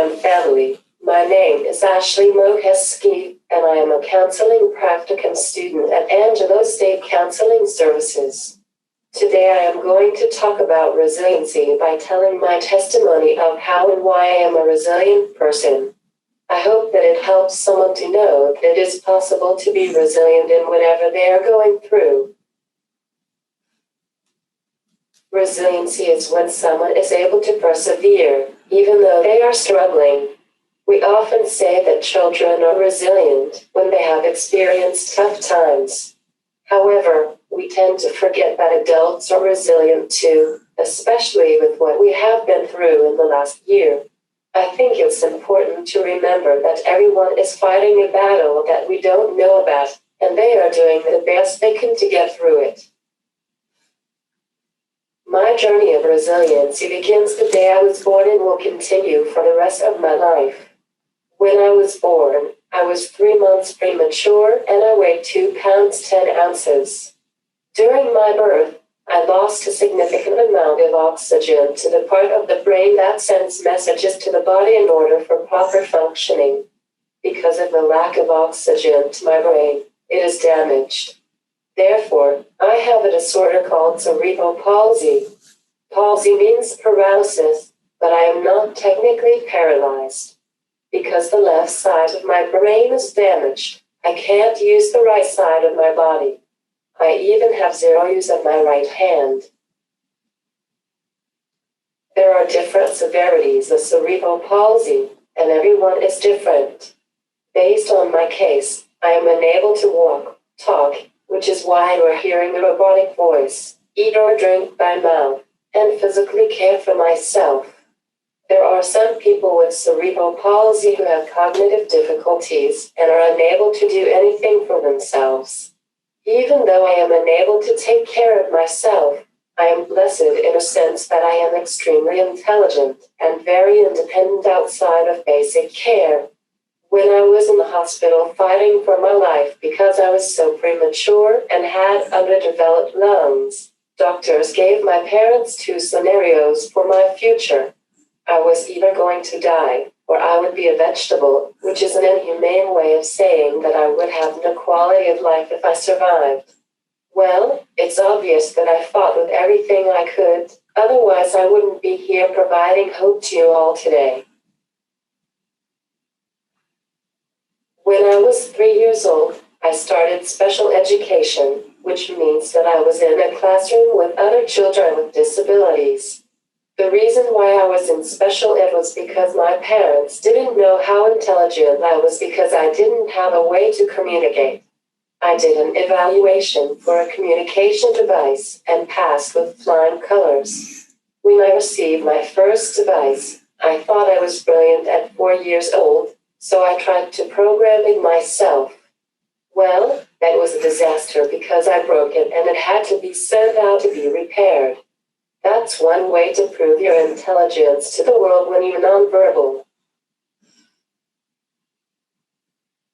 and family. My name is Ashley Moheski, and I am a counseling practicum student at Angelo State Counseling Services. Today I am going to talk about resiliency by telling my testimony of how and why I am a resilient person. I hope that it helps someone to know that it is possible to be resilient in whatever they are going through. Resiliency is when someone is able to persevere, even though they are struggling. We often say that children are resilient when they have experienced tough times. However, we tend to forget that adults are resilient too, especially with what we have been through in the last year. I think it's important to remember that everyone is fighting a battle that we don't know about, and they are doing the best they can to get through it. My journey of resiliency begins the day I was born and will continue for the rest of my life. When I was born, I was 3 months premature and I weighed 2 pounds 10 ounces. During my birth, I lost a significant amount of oxygen to the part of the brain that sends messages to the body in order for proper functioning. Because of the lack of oxygen to my brain, it is damaged. Therefore, I have a disorder called cerebral palsy. Palsy means paralysis, but I am not technically paralyzed. Because the left side of my brain is damaged, I can't use the right side of my body. I even have zero use of my right hand. There are different severities of cerebral palsy, and everyone is different. Based on my case, I am unable to walk, talk, which is why you are hearing a robotic voice, eat or drink by mouth, and physically care for myself. There are some people with cerebral palsy who have cognitive difficulties and are unable to do anything for themselves. Even though I am unable to take care of myself, I am blessed in a sense that I am extremely intelligent and very independent outside of basic care. When I was in the hospital fighting for my life because I was so premature and had underdeveloped lungs, doctors gave my parents 2 scenarios for my future. I was either going to die, or I would be a vegetable, which is an inhumane way of saying that I would have no quality of life if I survived. Well, it's obvious that I fought with everything I could, otherwise I wouldn't be here providing hope to you all today. When I was 3 years old, I started special education, which means that I was in a classroom with other children with disabilities. The reason why I was in special ed was because my parents didn't know how intelligent I was because I didn't have a way to communicate. I did an evaluation for a communication device and passed with flying colors. When I received my first device, I thought I was brilliant at 4 years old, so I tried to program it myself. Well, that was a disaster because I broke it and it had to be sent out to be repaired. That's one way to prove your intelligence to the world when you're nonverbal.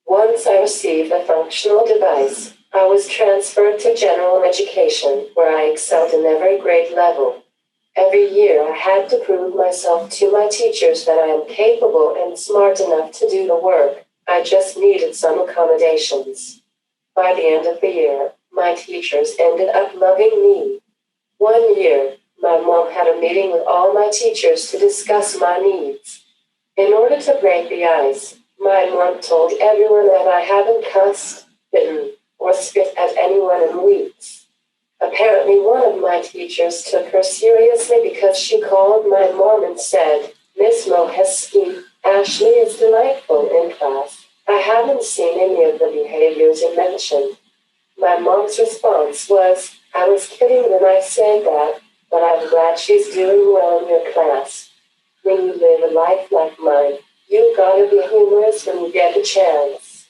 Once I received a functional device, I was transferred to general education, where I excelled in every grade level. Every year I had to prove myself to my teachers that I am capable and smart enough to do the work. I just needed some accommodations. By the end of the year, my teachers ended up loving me. One year, my mom had a meeting with all my teachers to discuss my needs. In order to break the ice, my mom told everyone that I haven't cussed, bitten, or spit at anyone in weeks. Apparently one of my teachers took her seriously because she called my mom and said, "Miss Moheski, Ashley is delightful in class. I haven't seen any of the behaviors you mentioned." My mom's response was, "I was kidding when I said that, but I'm glad she's doing well in your class. When you live a life like mine, you gotta be humorous when you get a chance."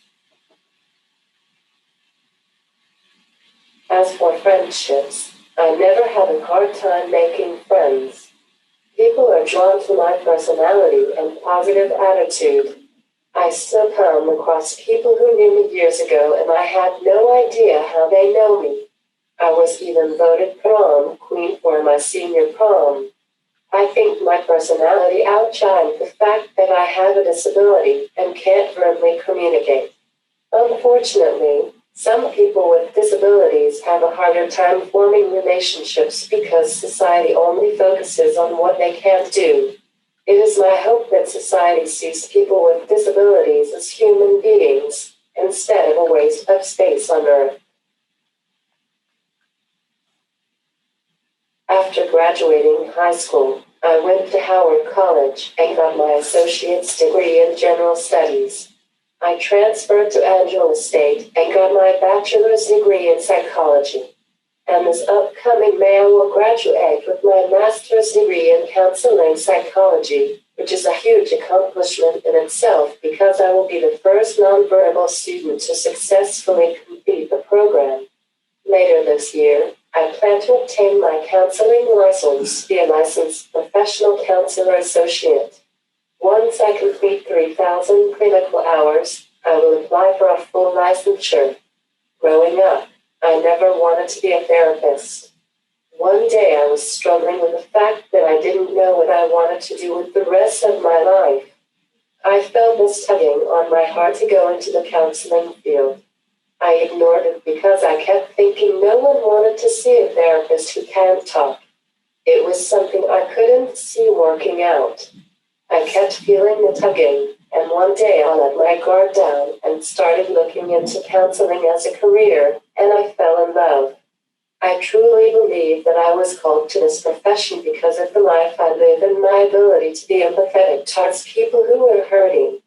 As for friendships, I never had a hard time making friends. People are drawn to my personality and positive attitude. I still come across people who knew me years ago and I had no idea how they know me. I was even voted prom queen for my senior prom. I think my personality outshined the fact that I have a disability and can't verbally communicate. Unfortunately, some people with disabilities have a harder time forming relationships because society only focuses on what they can't do. It is my hope that society sees people with disabilities as human beings, instead of a waste of space on Earth. After graduating high school, I went to Howard College and got my associate's degree in general studies. I transferred to Angela State and got my bachelor's degree in psychology. And this upcoming May I will graduate with my master's degree in counseling psychology, which is a huge accomplishment in itself because I will be the first nonverbal student to successfully complete the program. Later this year, I plan to obtain my counseling license to be a licensed professional counselor associate. Once I complete 3,000 clinical hours, I will apply for a full licensure. Growing up, I never wanted to be a therapist. One day I was struggling with the fact that I didn't know what I wanted to do with the rest of my life. I felt this tugging on my heart to go into the counseling field. I ignored it because I kept thinking no one wanted to see a therapist who can't talk. It was something I couldn't see working out. I kept feeling the tugging, and one day I let my guard down and started looking into counseling as a career, and I fell in love. I truly believe that I was called to this profession because of the life I live and my ability to be empathetic towards people who are hurting.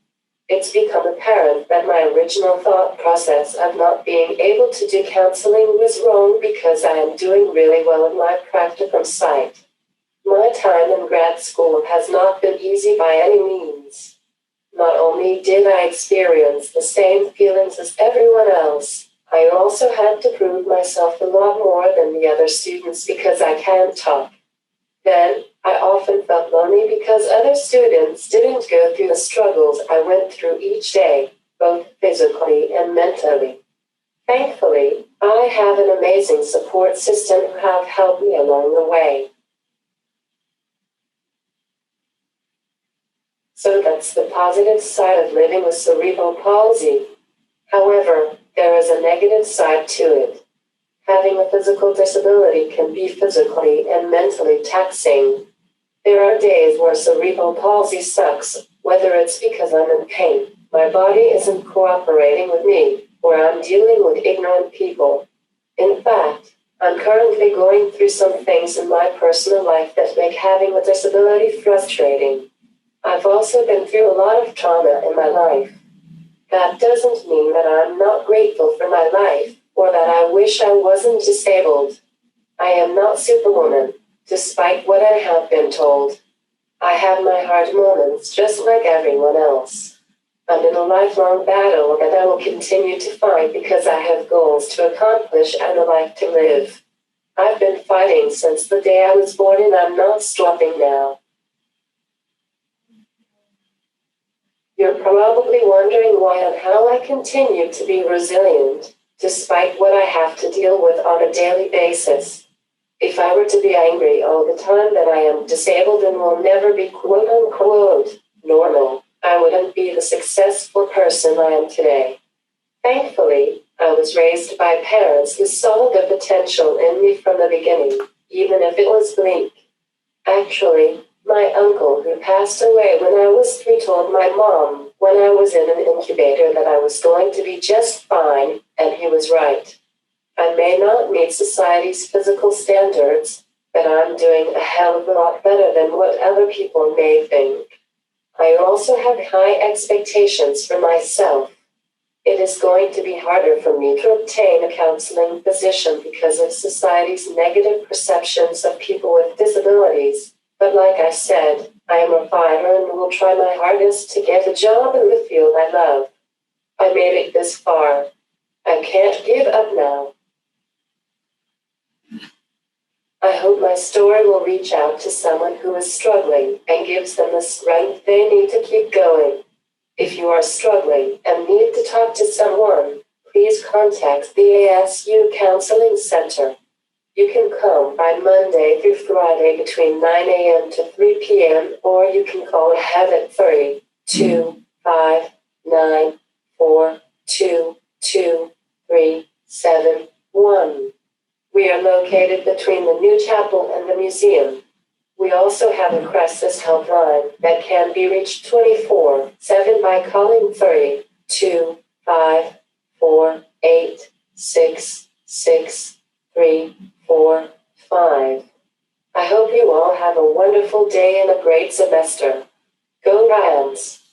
It's become apparent that my original thought process of not being able to do counseling was wrong because I am doing really well in my practicum site. My time in grad school has not been easy by any means. Not only did I experience the same feelings as everyone else, I also had to prove myself a lot more than the other students because I can't talk. Then, I often felt lonely because other students didn't go through the struggles I went through each day, both physically and mentally. Thankfully, I have an amazing support system who have helped me along the way. So that's the positive side of living with cerebral palsy. However, there is a negative side to it. Having a physical disability can be physically and mentally taxing. There are days where cerebral palsy sucks, whether it's because I'm in pain, my body isn't cooperating with me, or I'm dealing with ignorant people. In fact, I'm currently going through some things in my personal life that make having a disability frustrating. I've also been through a lot of trauma in my life. That doesn't mean that I'm not grateful for my life, or that I wish I wasn't disabled. I am not Superwoman, despite what I have been told. I have my hard moments just like everyone else. I'm in a lifelong battle that I will continue to fight because I have goals to accomplish and a life to live. I've been fighting since the day I was born and I'm not stopping now. You're probably wondering why and how I continue to be resilient, despite what I have to deal with on a daily basis. If I were to be angry all the time that I am disabled and will never be quote-unquote normal, I wouldn't be the successful person I am today. Thankfully, I was raised by parents who saw the potential in me from the beginning, even if it was bleak. Actually, my uncle who passed away when I was 3 told my mom when I was in an incubator that I was going to be just fine, and he was right. I may not meet society's physical standards, but I'm doing a hell of a lot better than what other people may think. I also have high expectations for myself. It is going to be harder for me to obtain a counseling position because of society's negative perceptions of people with disabilities. But like I said, I am a fighter and will try my hardest to get a job in the field I love. I made it this far. I can't give up now. I hope my story will reach out to someone who is struggling and gives them the strength they need to keep going. If you are struggling and need to talk to someone, please contact the ASU Counseling Center. You can come by Monday through Friday between 9 a.m. to 3 p.m. or you can call ahead at 325-942-2371. We are located between the new chapel and the museum. We also have a crisis helpline that can be reached 24/7 by calling 325-486-6345. I hope you all have a wonderful day and a great semester. Go Rams!